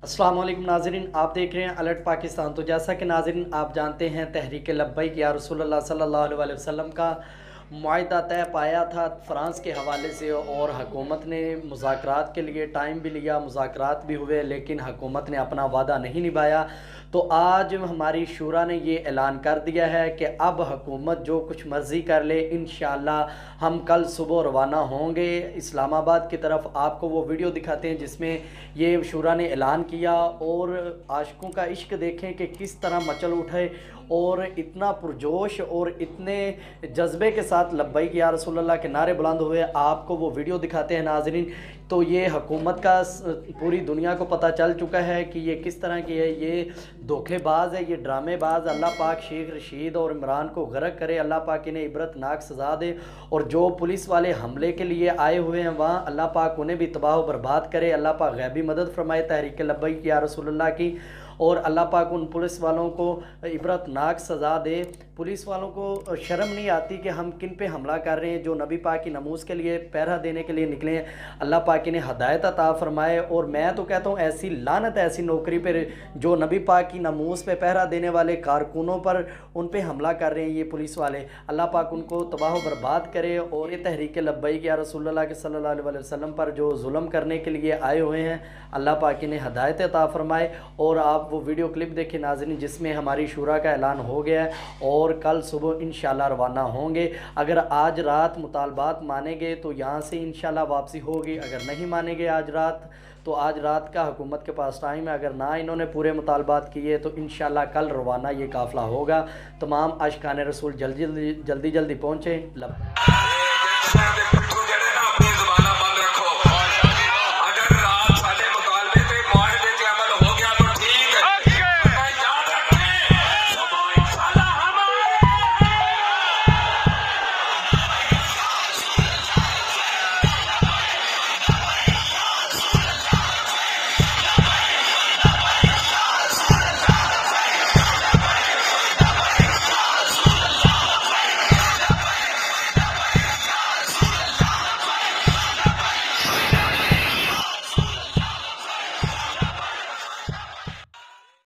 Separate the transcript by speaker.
Speaker 1: अस्सलाम वालेकुम नाज़रीन, आप देख रहे हैं अलर्ट पाकिस्तान। तो जैसा कि नाज़रीन आप जानते हैं, तहरीक लब्बैक या रसूलुल्लाह सल्लल्लाहु अलैहि वसल्लम का मुआहदा तय पाया था फ़्रांस के हवाले से, और हुकूमत ने मुज़ाकरात के लिए टाइम भी लिया, मुज़ाकरात भी हुए, लेकिन हुकूमत ने अपना वादा नहीं निभाया। तो आज हमारी शूरा ने ये ऐलान कर दिया है कि अब हुकूमत जो कुछ मर्ज़ी कर ले, इंशाअल्लाह हम कल सुबह रवाना होंगे इस्लामाबाद की तरफ। आपको वो वीडियो दिखाते हैं जिसमें ये शूरा ने ऐलान किया, और आशिकों का इश्क देखें कि किस तरह मचल उठे, और इतना पुरजोश और इतने जज्बे के साथ लब्बैक या रसूलल्लाह के नारे बुलंद हुए। आपको वो वीडियो दिखाते हैं नाज़रीन। तो ये हुकूमत का पूरी दुनिया को पता चल चुका है कि ये किस तरह की है, ये धोखेबाज है, ये ड्रामेबाज। अल्लाह पाक शेख रशीद और इमरान को गर्क करे, अल्लाह पाक इन्हें इबरतनाक सज़ा दे, और जो पुलिस वाले हमले के लिए आए हुए हैं वहाँ अल्लाह पाक उन्हें भी तबाह बर्बाद करे। अल्लाह पाक गैबी मदद फरमाए तहरीक लब्बैक या रसूलल्लाह की, और अल्लाह पाक उन पुलिस वालों को इबरतनाक सज़ा दे। पुलिस वालों को शर्म नहीं आती कि हम किन पे हमला कर रहे हैं, जो नबी पाक की नमूज़ के लिए पहरा देने के लिए निकले हैं। अल्लाह पाक इन्हें हदायत अता फरमाए। और मैं तो कहता हूँ ऐसी लानत ऐसी नौकरी पर जो नबी पाक की नमूज़ पे पहरा देने वाले कारकुनों पर उन पे हमला कर रहे हैं ये पुलिस वाले, अल्लाह पाक उनको तबाह बर्बाद करे। और ये तहरीक लब्बैक या रसूलुल्लाह के सल्लल्लाहु अलैहि वसल्लम पर जो जुल्म करने के लिए आए हुए हैं, अल्लाह पाक इन्हें हदायत अता फरमाए। और आप वो वीडियो क्लिप देखें नाज़रीन जिसमें हमारी शूरा का ऐलान हो गया है, और कल सुबह इंशाल्लाह रवाना होंगे। अगर आज रात मुतालबात मानेंगे तो यहाँ से इंशाल्लाह वापसी होगी, अगर नहीं मानेंगे आज रात तो आज रात का हुकूमत के पास टाइम है। अगर ना इन्होंने पूरे मुतालबात किए तो इंशाल्लाह कल रवाना ये काफ़िला होगा। तमाम आशिकाने रसूल जल्दी जल्दी पहुँचें।